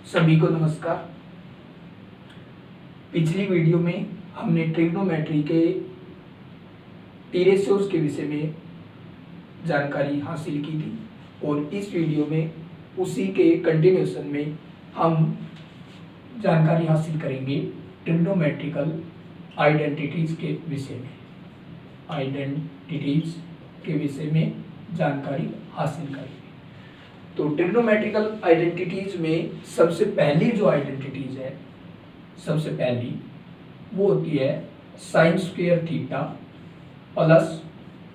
सभी को नमस्कार। पिछली वीडियो में हमने ट्रिग्नोमेट्री के टी रेशियोज के विषय में जानकारी हासिल की थी और इस वीडियो में उसी के कंटिन्यूशन में हम जानकारी हासिल करेंगे ट्रिग्नोमेट्रिकल आइडेंटिटीज के विषय में जानकारी हासिल करेंगे। तो ट्रिग्नोमेट्रिकल आइडेंटिटीज में सबसे पहली जो आइडेंटिटीज है, सबसे पहली वो होती है sine square theta plus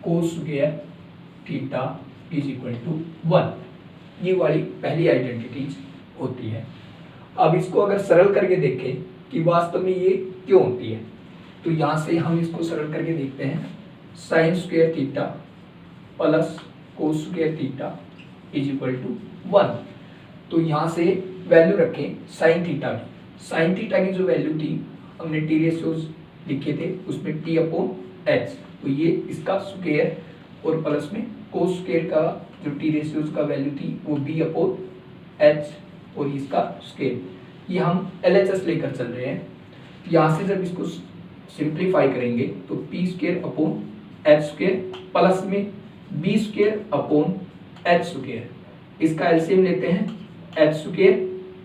cos square theta is equal to 1। ये वाली पहली आइडेंटिटीज होती है। अब इसको अगर सरल करके देखें कि वास्तव में ये क्यों होती है, तो यहाँ से हम इसको सरल करके देखते हैं। Sine square theta plus cos square theta is equal to 1। तो यहाँ से वैल्यू रखें साइन थीटा की। साइन थीटा की जो वैल्यू थी हमने टी रेशियोज लिखे थे, उसमें टी अपॉन एच, तो ये इसका स्क्वायर और प्लस में कोस स्क्वायर का जो टी रेशियोज का वैल्यू थी वो बी अपॉन एच और इसका स्क्वायर। ये हम LHS लेकर चल रहे हैं। यहाँ से जब इसको सिंप्लीफाई करेंगे तो p square upon h square plus में b square upon h square, इसका एलसीएम लेते हैं एच स्क्वायर,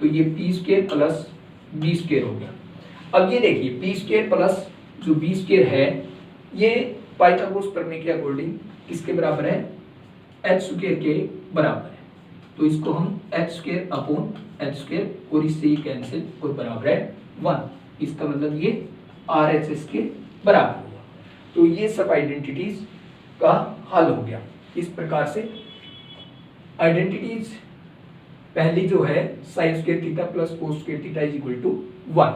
तो ये p square plus b square हो गया। अब ये देखिए पी स्क्वायर प्लस जो बी स्क्वायर है ये पाइथागोरस प्रमेय के अकॉर्डिंग किसके बराबर है, एच स्क्वायर के बराबर है। तो इसको हम H square upon h square और इससे ये कैंसिल और बराबर है 1। इसका मतलब ये RHS के बराबर हुआ। तो ये सब आइडेंटिटीज का हल हो गया। इस प्रकार से आइडेंटिटीज पहली जो है sine square theta plus cos square theta is equal to 1।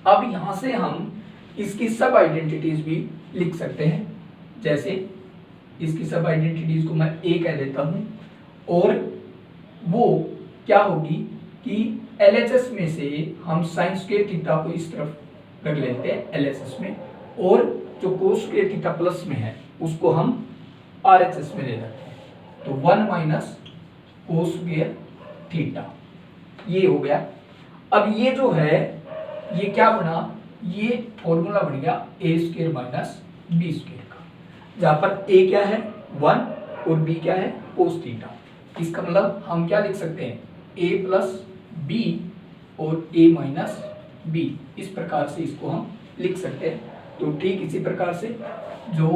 अब यहां से हम इसकी सब आइडेंटिटीज भी लिख सकते हैं। जैसे इसकी सब आइडेंटिटीज को मैं ए कह देता हूं और वो क्या होगी कि LHS में से हम साइन स्क्वायर थीटा को इस तरफ रख लेते हैं LHS में, और जो कोस स्क्वायर थीटा प्लस में है उसको हम RHS में ले जाते हैं। तो 1 माइनस कोस स्क्वायर थीटा ये हो गया। अब ये जो है ये क्या बना, ये फॉर्मूला बन गया ए स्क्वायर माइनस बी स्क्वायर का, जहां पर ए क्या है 1 और बी क्या है कोस थीटा। इसका मतलब हम क्या लिख सकते हैं ए प्लस बी और ए माइनस बी, इस प्रकार से इसको हम लिख सकते हैं। तो ठीक इसी प्रकार से जो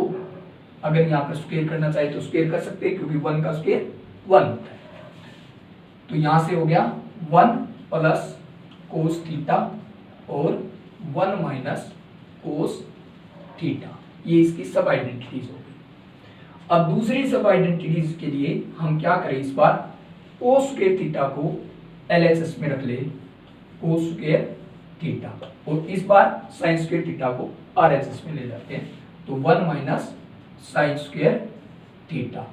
अगर यहाँ पर स्क्वायर करना चाहे तो स्क्वायर कर सकते हैं, क्योंकि 1 का स्क्वायर 1 होता है। तो यहाँ से हो गया 1 प्लस कोस थीटा और 1 माइनस कोस थीटा, ये इसकी सब आइडेंटिटीज हो गई। अब दूसरी सब आइडेंटिटीज के लिए हम क्या करें, इस बार कोस स्क्वायर थीटा को LHS में रख ले, कोस स्क्वायर थीटा, और इस बार साइन स्क्वायर थीटा को RHS में ले जाते हैं। तो 1 माइनस साइन स्क्वायर थीटा।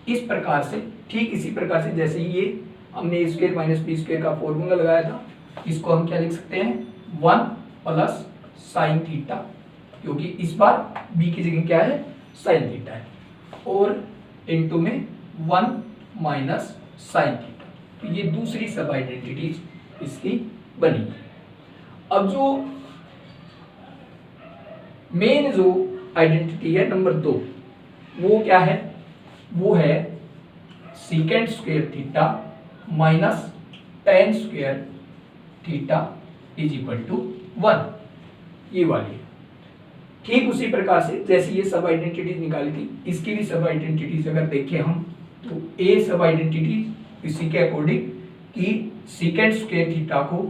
इस प्रकार से ठीक इसी प्रकार से जैसे ये हमने ए स्क्वायर माइनस बी स्क्वायर का फॉर्मूला लगाया था, इसको हम क्या लिख सकते हैं 1 प्लस साइन थीटा, क्योंकि इस बार बी की जगह क्या है साइन थीटा है, और इनटू में 1 माइनस साइन थीटा। तो ये दूसरी सब आइडेंटिटीज इसकी बनी। अब जो मेन जो आइडेंटिटी है नंबर 2, वो क्या है, वो है secant square theta minus tan square theta is equal to 1, ये वाली है। ठीक उसी प्रकार से जैसे ये सब आइडेंटिटीज निकाली थी, इसकी भी सब आइडेंटिटीज अगर देखें हम, तो ए सब आइडेंटिटीज इसी के अकॉर्डिंग कि सीकेंट स्क्वायर थीटा को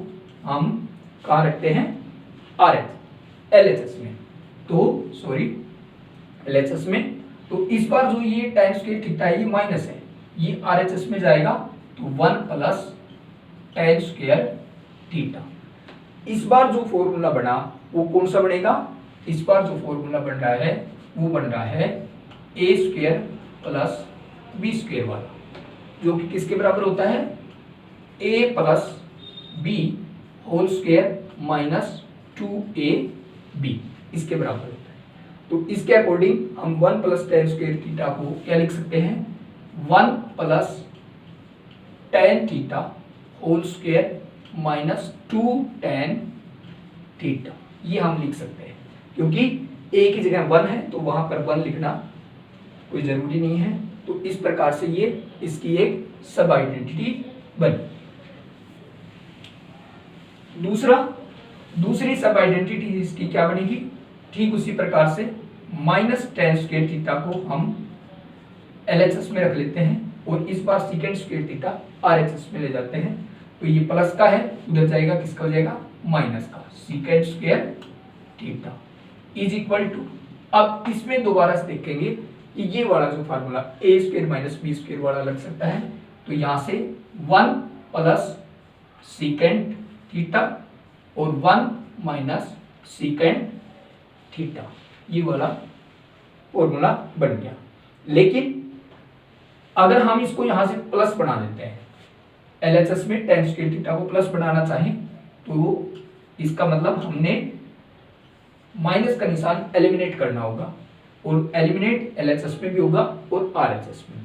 हम कहाँ रखते हैं LHS में, तो सॉरी LHS में। तो इस बार जो ये टेन स्क्वायर थीटा है ये माइनस है, ये RHS में जाएगा, तो 1 प्लस टेन स्क्वायर थीटा। इस बार जो फॉर्मूला बना वो कौन सा बनेगा, इस बार जो फॉर्मूला बन रहा है वो बन रहा है a square plus b square वाला, जो कि किसके बराबर होता है a plus b whole square minus 2ab, इसके बराबर होता है। तो इसके अकॉर्डिंग हम 1 प्लस टेन स्क्वायर थीटा को क्या लिख सकते हैं 1 plus tan theta whole square minus 2 tan theta, ये हम लिख सकते हैं। क्योंकि a की जगह 1 है तो वहां पर 1 लिखना कोई जरूरी नहीं है। तो इस प्रकार से ये इसकी एक सब आइडेंटिटी बनी। दूसरी सब आइडेंटिटी इसकी क्या बनेगी, ठीक उसी प्रकार से माइनस tan स्क्वायर थीटा को हम LHS में रख लेते हैं और इस बार सीकेंड स्क्वायर थीटा RHS में ले जाते हैं। तो ये प्लस का है, उधर जाएगा किसका हो जाएगा, माइनस का, secant square theta is equal to. अब इसमें दोबारा से देखेंगे कि ये वाला जो formula a square minus b square वाला लग सकता है। तो यहां से 1 प्लस सीकेंड थीटा और 1 माइनस सीकेंड थीटा, ये वाला फॉर्मूला बन गया। लेकिन अगर हम इसको यहां से प्लस बना देते हैं, LHS में tan स्क्वायर थीटा को प्लस बनाना चाहें तो इसका मतलब हमने माइनस का निशान एलिमिनेट करना होगा, और एलिमिनेट LHS में भी होगा और RHS में।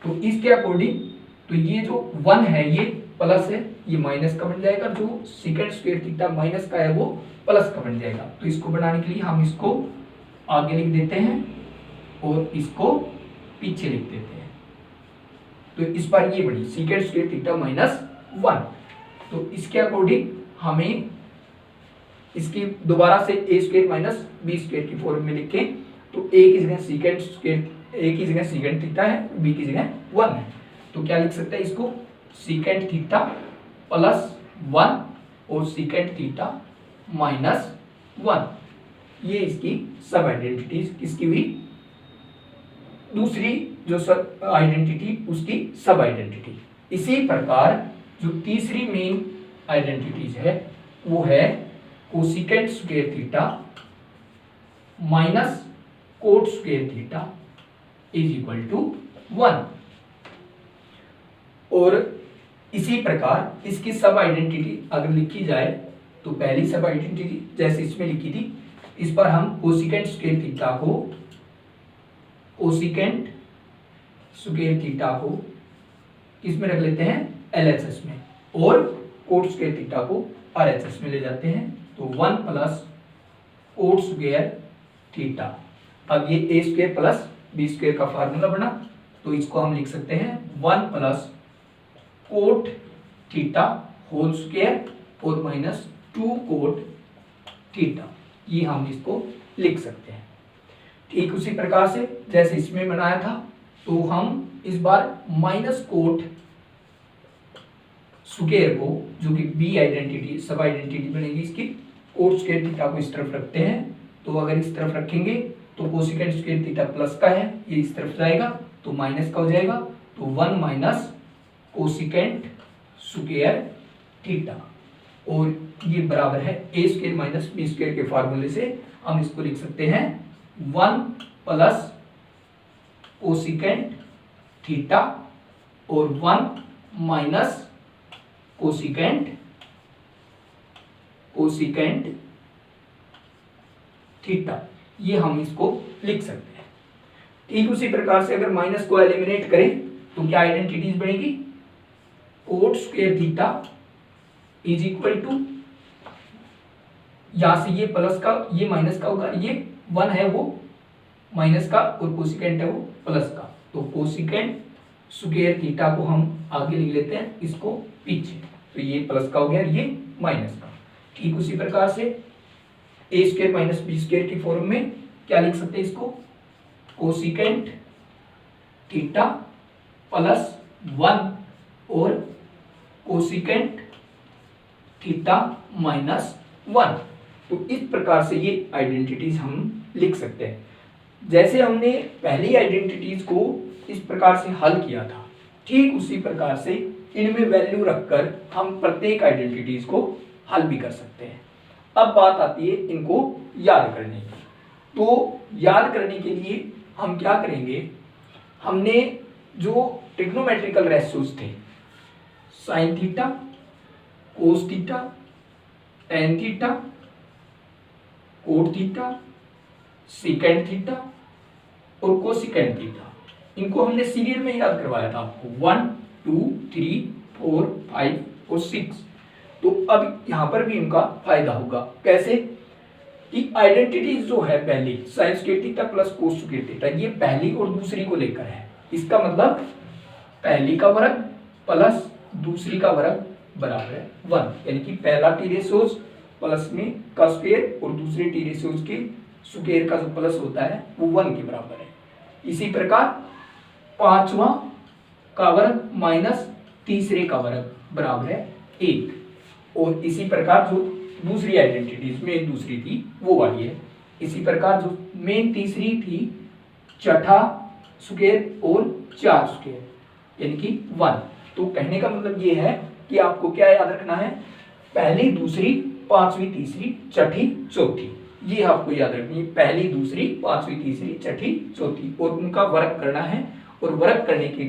तो इसके अकॉर्डिंग तो ये जो 1 है ये प्लस है, ये माइनस का बन जाएगा, जो सीकेंड स्क्वायर थीटा माइनस का है वो प्लस का बन जाएगा। तो इसको बनाने के लिए हम इसको आगे लिख देते हैं और इसको पीछे लिख देते हैं। तो इस बार ये बनी सीकेंड स्क्वायर थीटा माइनस 1। तो इसके अकॉर्डिंग हमें इसकी दोबारा से a square minus b square की फॉर्म में लिखें तो a की जगह सीकेंड स्क्वायर, a की जगह सीकेंड थीटा है, b की जगह 1 है। तो क्या लिख सकते हैं इसको, सीकेंड थीटा प्लस 1 और सीकेंड थीटा माइनस 1, ये इसकी सब आइडेंटिटीज किसकी हुई, दूसरी जो सब आइडेंटिटी उसकी सब आइडेंटिटी। इसी प्रकार जो तीसरी मेन आइडेंटिटीज है वो है cosecant square theta minus cot square theta is equal to 1। और इसी प्रकार इसकी सब आइडेंटिटी अगर लिखी जाए तो पहली सब आइडेंटिटी जैसे इसमें लिखी थी, इस पर हम कोसिकेंड स्क्वायर थीटा को कोसिकेंड स्क्वायर थीटा को किसमें रख लेते हैं, LHS में, और कोट स्क्वायर थीटा को RHS में ले जाते हैं। तो 1 प्लस कोट स्क्वायर थीटा, अब ये a square plus b square का फार्मूला बना, तो इसको हम लिख सकते हैं 1 plus cot theta whole square और माइनस 2 कोट थीटा, ये हम इसको लिख सकते हैं। ठीक उसी प्रकार से जैसे इसमें बनाया था, तो हम इस बार माइनस कोट स्क्वायर को, जो कि b आइडेंटिटी सब आइडेंटिटी बनेगी इसकी, कोट स्क्वायर थीटा को इस तरफ रखते हैं। तो अगर इस तरफ रखेंगे तो कोसिकेंड स्क्वायर थीटा प्लस का है, ये इस तरफ जाएगा तो माइनस का हो जाएगा। तो 1 माइनस कोसिकेंड स्क्वायर थीटा, और ये बराबर है a square minus b square के फार्मूले से हम इसको लिख सकते हैं 1 प्लस कोसिकेंड थीटा और 1 माइनस कोसिकेंड थीटा, ये हम इसको लिख सकते हैं। ठीक उसी प्रकार से अगर माइनस को एलिमिनेट करें तो क्या आइडेंटिटीज बनेगी, cot square theta is equal to, यहां से ये प्लस का ये माइनस का होगा, ये 1 है वो माइनस का और कोसिकेंट है वो प्लस का। तो कोसिकेंट स्क्वायर थीटा को हम आगे लिख लेते हैं, इसको पीछे, तो ये प्लस का हो गया, ये माइनस का। ठीक उसी प्रकार से a square minus b square की फॉर्म में क्या लिख सकते हैं इसको, कोसिकेंट थीटा प्लस 1 और कोसिकेंट थीटा माइनस 1। तो इस प्रकार से ये आइडेंटिटीज हम लिख सकते हैं। जैसे हमने पहली आइडेंटिटीज को इस प्रकार से हल किया था, ठीक उसी प्रकार से इनमें वैल्यू रखकर हम प्रत्येक आइडेंटिटीज को हल भी कर सकते हैं। अब बात आती है इनको याद करने की। तो याद करने के लिए हम क्या करेंगे, हमने जो ट्रिग्नोमेट्रिकल रेशियोज थे, sine theta, cos theta, tan theta, cot theta, secant theta और कोसिकेंड थीटा, इनको हमने सीरियल में याद करवाया था आपको, 1 2 3 4 5 और 6। तो अब यहाँ पर भी इनका फायदा होगा। कैसे कि आइडेंटिटीज जो है पहली sign square theta plus cos square theta, ये पहली और दूसरी को लेकर है। इसका मतलब पहली का वर्ग प्लस दूसरी का वर्ग बराबर है 1, यानी कि पहला टी रेशोज प्लस में का स्क्वायर और दूसरे टी रेशोज के स्क्वायर का जो प्लस होता है वो 1 के बराबर है। इसी प्रकार पांचवा का वर्ग माइनस तीसरे का वर्ग बराबर है 1। और इसी प्रकार जो दूसरी आइडेंटिटीज में दूसरी थी वो वाली है। इसी प्रकार जो मेन तीसरी थी छठा स्क्वायर और 4 स्क्वायर यानी कि 1। तो कहने का मतलब ये है कि आपको क्या याद रखना है, पहली दूसरी पांचवी तीसरी छठी चौथी, ये आपको याद रखनी है। पहली दूसरी पांचवी तीसरी छठी चौथी और उनका वर्ग करना है। और वर्ग करने के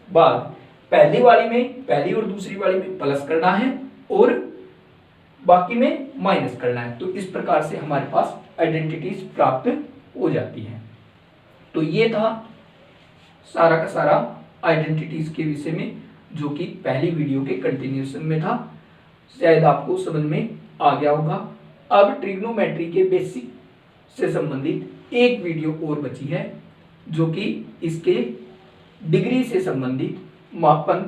बाद पहली वाली में पहली और दूसरी वाली में प्लस करना है और बाकी में माइनस करना है। तो इस प्रकार से हमारे पास आइडेंटिटीज प्राप्त हो जाती हैं। तो ये था सारा का सारा आइडेंटिटीज के विषय में, जो कि पहली वीडियो के कंटिन्यूएशन में था। शायद आपको समझ में आ गया होगा। अब ट्रिग्नोमेट्री के बेसिक से संबंधित एक वीडियो और बची है, जो कि इसके डिग्री से संबंधित मापन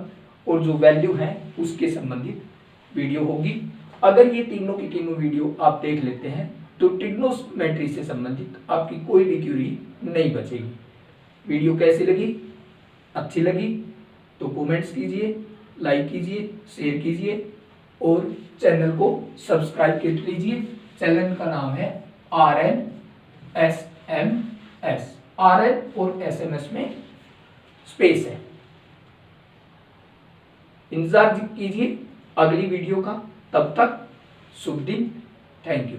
और जो वैल्यू है उसके संबंधित वीडियो होगी। अगर ये तीनों की तीनों वीडियो आप देख लेते हैं तो ट्रिग्नोमेट्री से संबंधित आपकी कोई भी क्यूरी नहीं बचेगी। वीडियो कैसी लगी? अच्छी लगी तो कमेंट्स कीजिए, लाइक कीजिए, शेयर कीजिए और चैनल को सब्सक्राइब कर लीजिए। चैनल का नाम है RNSMS। RN और SMS में स्पेस है। इंतजार कीजिए अगली वीडियो का। तब तक शुभ दिन। Thank you.